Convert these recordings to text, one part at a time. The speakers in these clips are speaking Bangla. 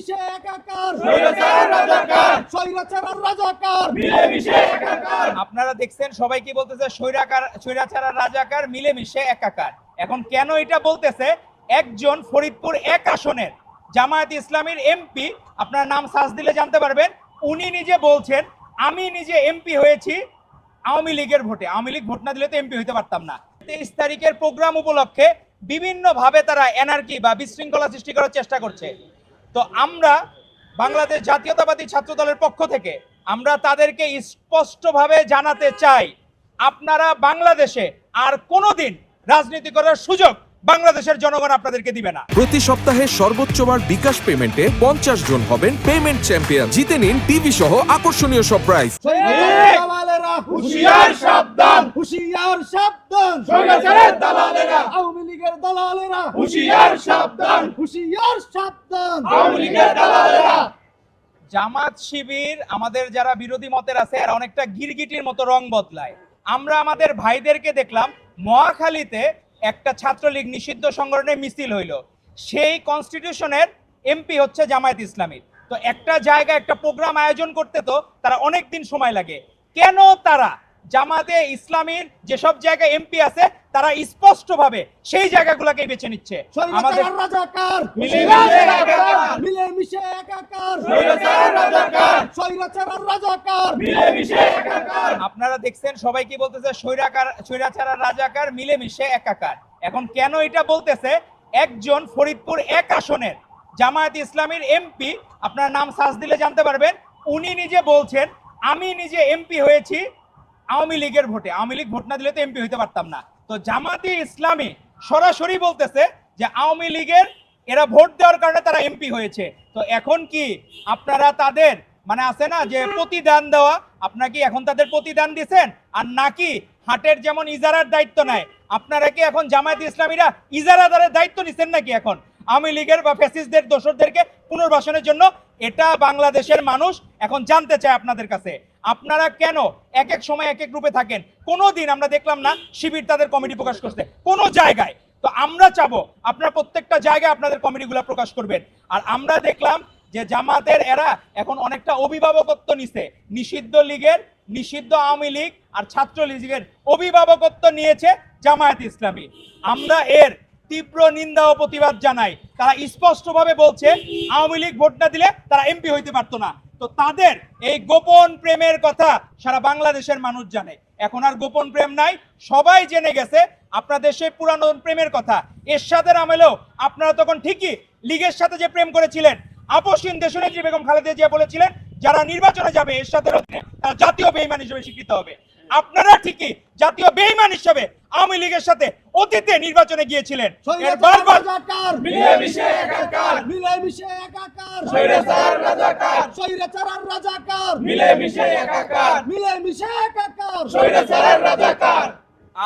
মিশে একাকার, স্বৈরাচার রাজাকার, স্বৈরাচার আর রাজাকার মিলেমিশে একাকার। আপনারা দেখছেন সবাই কি বলতেছে, স্বৈরাচার আর রাজাকার মিলেমিশে একাকার। এখন কেন এটা বলতেছে? একজন ফরিদপুর 1 আসনের জামায়াত ইসলামীর এমপি, আপনার নাম সার্চ দিলে জানতে পারবেন, উনি নিজে বলছেন আমি নিজে এমপি হয়েছি আওয়ামী লীগের ভোটে। আওয়ামী লীগ ভোট না দিলে তো এমপি হইতে পারতাম না। 23 তারিখের প্রোগ্রাম উপলক্ষে বিভিন্নভাবে তারা এনার্কি বা বিশৃঙ্খলা সৃষ্টি করার চেষ্টা করছে। তো আমরা বাংলাদেশ জাতীয়তাবাদী ছাত্র দলের পক্ষ থেকে আমরা তাদেরকে স্পষ্টভাবে জানাতে চাই, আপনারা বাংলাদেশে আর কোনোদিন রাজনীতি করার সুযোগ বাংলাদেশের জনগণ আপনাদেরকে দিবে না। প্রতি সপ্তাহে সর্বোচ্চবার বিকাশ পেমেন্টে 50 জন হবেন পেমেন্ট চ্যাম্পিয়ন। জিতে নিন টিভি সহ আকর্ষণীয় সব প্রাইজ। স্বৈরাচারের দালালেরা হুঁশিয়ার সাবধান, হুঁশিয়ার সাবধান, স্বৈরাচারের দালালেরা, আওয়ামী লীগের দালালেরা হুঁশিয়ার সাবধান, হুঁশিয়ার সাবধান, আওয়ামী লীগের দালালেরা। জামাত শিবির আমাদের যারা বিরোধী মতের আছে এরা অনেকটা গিরগিটির মতো রং বদলায়। আমরা আমাদের ভাইদেরকে দেখলাম মহাখালীতে একটা ছাত্রলীগ নিষিদ্ধ সংগঠনের মিছিল হইল, সেই কনস্টিটিউশনের এমপি হচ্ছে জামায়াত ইসলামী। তো একটা জায়গায় একটা প্রোগ্রাম আয়োজন করতে তো তারা অনেক দিন সময় লাগে। কেন তারা জামাতে ইসলামীর যেসব জায়গায় এমপি আছে তারা স্পষ্টভাবে সেই জায়গাগুলোকে বেছে নিচ্ছে? স্বৈরাচার আর রাজাকার মিলেমিশে একাকার, মিলেমিশে একাকার, স্বৈরাচার রাজাকার, স্বৈরাচার আর রাজাকার মিলেমিশে একাকার। আপনারা দেখছেন সবাই কি বলতেছে, স্বৈরাচার আর রাজাকার মিলেমিশে একাকার। এখন কেন এটা বলতেছে? একজন ফরিদপুর 1 আসনের জামায়াত ইসলামীর এমপি, আপনার নাম সার্চ দিলে জানতে পারবেন, উনি নিজে বলছেন আমি নিজে এমপি হয়েছি আওয়ামী লীগের ভোটে। আওয়ামী লীগ ভোট না দিলে তো এমপি হইতে পারতাম না। তো জামাতে ইসলামী সরাসরি বলতেছে যে আওয়ামী লীগের এরা ভোট দেওয়ার কারণে তারা এমপি হয়েছে। তো এখন কি আপনারা তাদের মানে আছে না যে প্রতিদান দেওয়া, আপনারা কি এখন তাদের প্রতিদান দিচ্ছেন? আর নাকি হাটের যেমন ইজারার দায়িত্ব নেয়, আপনারা কি এখন জামায়াত ইসলামীরা ইজারাদারের দায়িত্ব নিচ্ছেন নাকি এখন আওয়ামী লীগের বা ফ্যাসিস্টদের দোসরদেরকে পুনর্বাসনের জন্য? এটা বাংলাদেশের মানুষ এখন জানতে চায় আপনাদের কাছে। আপনারা কেন এক এক সময় এক এক গ্রুপে থাকেন? কোনোদিন আমরা দেখলাম না শিবির তাদের কমিটি প্রকাশ করতে কোনো জায়গায়। তো আমরা চাবো আপনারা প্রত্যেকটা জায়গায় আপনাদের কমিটিগুলো প্রকাশ করবেন। আর আমরা দেখলাম যে জামাতের এরা এখন অনেকটা অভিভাবকত্ব নিছে, নিষিদ্ধ লীগের, নিষিদ্ধ আওয়ামী লীগ আর ছাত্র লীগের অভিভাবকত্ব নিয়েছে জামায়াত ইসলামী। আমরা এর তীব্র নিন্দা ও প্রতিবাদ জানাই। তারা স্পষ্টভাবে বলছে আওয়ামী লীগ ভোট না দিলে তারা এমপি হইতে পারতো না। তো তাদের এই গোপন প্রেমের কথা সারা বাংলাদেশের মানুষ জানে। এখন আর গোপন প্রেম নাই, সবাই জেনে গেছে আপনাদের সেই পুরানো প্রেমের কথা। এরশাদের আমলেও আপনারা তখন ঠিকই লীগের সাথে যে প্রেম করেছিলেন, আপসহীন দেশনেত্রী বেগম খালেদা জিয়া বলেছিলেন যারা নির্বাচনে যাবে এরশাদের অধীনে তারা জাতীয় বেঈমান হিসেবে স্বীকৃত হবে। আপনারা ঠিকই জাতীয় বেঈমান হিসেবে আওয়ামী লীগের সাথে অতীতে নির্বাচনে গিয়েছিলেন। মিলেমিশে একাকার, মিলেমিশে একাকার, স্বৈরাচার রাজাকার, স্বৈরাচার আর রাজাকার মিলেমিশে একাকার, মিলেমিশে একাকার, স্বৈরাচার রাজাকার।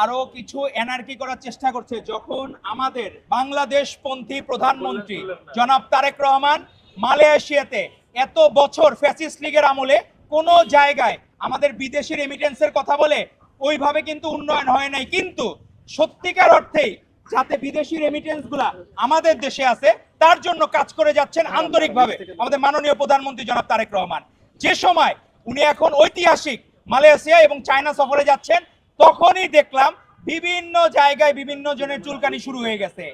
আরো কিছু এনার্কি করার চেষ্টা করছে। যখন আমাদের বাংলাদেশপন্থী প্রধানমন্ত্রী জনাব তারেক রহমান মালয়েশিয়াতে এত বছর ফ্যাসিস্ট লীগের আমলে কোনো জায়গায় আমাদের বিদেশি রেমিটেন্সের কথা বলে ওইভাবে কিন্তু উন্নয়ন হয় নাই, কিন্তু সত্যিকার অর্থেই যাতে বিদেশি রেমিটেন্স গুলা আমাদের দেশে আছে তার জন্য কাজ করে যাচ্ছেন আন্তরিকভাবে আমাদের মাননীয় প্রধানমন্ত্রী জনাব তারেক রহমান। যে সময় উনি এখন ঐতিহাসিক মালয়েশিয়া এবং চায়না সফরে যাচ্ছেন, তখনই দেখলাম বিভিন্ন জায়গায় বিভিন্ন জনের চুলকানি শুরু হয়ে গেছে।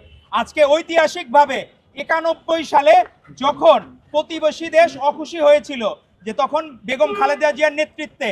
আজকে ঐতিহাসিকভাবে 91 সালে যখন প্রতিবেশী দেশ অখুশি হয়েছিল যে তখন বেগম খালেদা জিয়ার নেতৃত্বে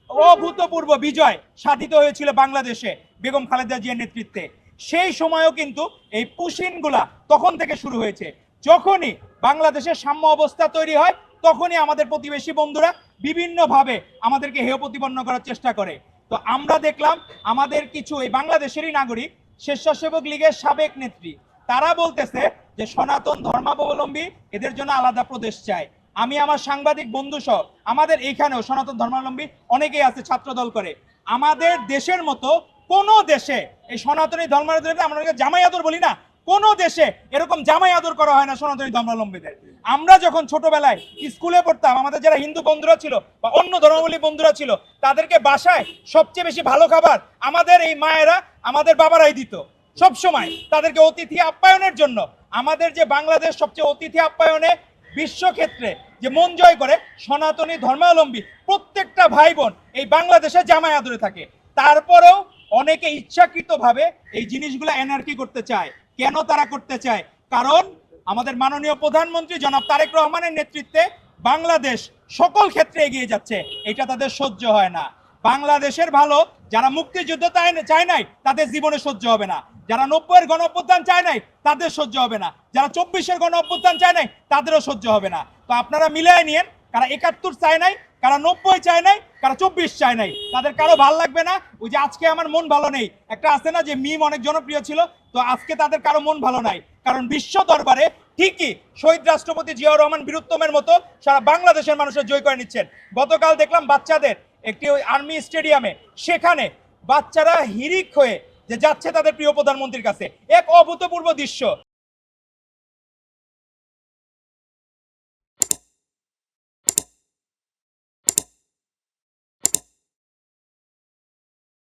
অভূতপূর্ব বিজয় সাধিত হয়েছিল বাংলাদেশে বেগম খালেদা জিয়ার নেতৃত্বে, সেই সময়ও কিন্তু এই পুশিনগুলা তখন থেকে শুরু হয়েছে। যখনই বাংলাদেশের সাম্য অবস্থা তৈরি হয় তখনই আমাদের প্রতিবেশী বন্ধুরা বিভিন্নভাবে আমাদেরকে হেয় প্রতিপন্ন করার চেষ্টা করে। তো আমরা দেখলাম আমাদের কিছু এই বাংলাদেশেরই নাগরিক স্বেচ্ছাসেবক লীগের সাবেক নেত্রী তারা বলতেছে যে সনাতন ধর্মাবলম্বী এদের জন্য আলাদা প্রদেশ চায়। আমি আমার সাংবাদিক বন্ধু সহ আমাদের এইখানেও সনাতন ধর্মাবলম্বী অনেকেই আছে, ছাত্রদল করে। আমাদের দেশের মতো কোন দেশে এই সনাতনী ধর্মাবলম্বী, আমরা জামাই আদর বলি না, কোন দেশে এরকম জামাই আদর করা হয় না সনাতনী ধর্মাবলম্বীদের। আমরা যখন ছোটবেলায় স্কুলে পড়তাম, আমাদের যারা হিন্দু বন্ধুরা ছিল বা অন্য ধর্মাবলম্বী বন্ধুরা ছিল, তাদেরকে বাসায় সবচেয়ে বেশি ভালো খাবার আমাদের এই মায়েরা আমাদের বাবারাই দিত সব সময়, তাদেরকে অতিথি আপ্যায়নের জন্য। আমাদের যে বাংলাদেশ সবচেয়ে অতিথি আপ্যায়নে বিশ্বক্ষেত্রে যে মন জয় করে সনাতনী ধর্মাবলম্বী প্রত্যেকটা ভাই বোন এই বাংলাদেশে জামায় আদরে থাকে। তারপরেও অনেকে ইচ্ছাকৃতভাবে এই জিনিসগুলো এনার্কি করতে চায়। কেন তারা করতে চায়? কারণ আমাদের মাননীয় প্রধানমন্ত্রী জনাব তারেক রহমানের নেতৃত্বে বাংলাদেশ সকল ক্ষেত্রে এগিয়ে যাচ্ছে, এটা তাদের সহ্য হয় না। বাংলাদেশের ভালো যারা মুক্তিযুদ্ধ চায় নাই তাদের জীবনে সহ্য হবে না, যারা 90-এর গণ অভ্যুত্থান চায় নাই তাদের সহ্য হবে না, যারা 24-এর গণ অভ্যুত্থান চায় নাই তাদেরও সহ্য হবে না। তো আপনারা মিলিয়ে নিয়েন, কারা 71 চায় নাই, কারা 90 চায় নাই, কারা 24 চায় নাই, তাদের কারো ভাল লাগবে না। ওই যে আজকে আমার মন ভালো নেই একটা আছে না, যে মিম অনেক জনপ্রিয় ছিল, তো আজকে তাদের কারো মন ভালো নাই, কারণ বিশ্ব দরবারে ঠিকই শহীদ রাষ্ট্রপতি জিয়াউর রহমান বীরুত্তমের মতো সারা বাংলাদেশের মানুষের জয় করে নিচ্ছেন। গতকাল দেখলাম বাচ্চাদের একটি ওই আর্মি স্টেডিয়ামে, সেখানে বাচ্চারা হিরিক হয়ে যে যাচ্ছে তাদের প্রিয় প্রধানমন্ত্রীর কাছে, এক অভূতপূর্ব দৃশ্য।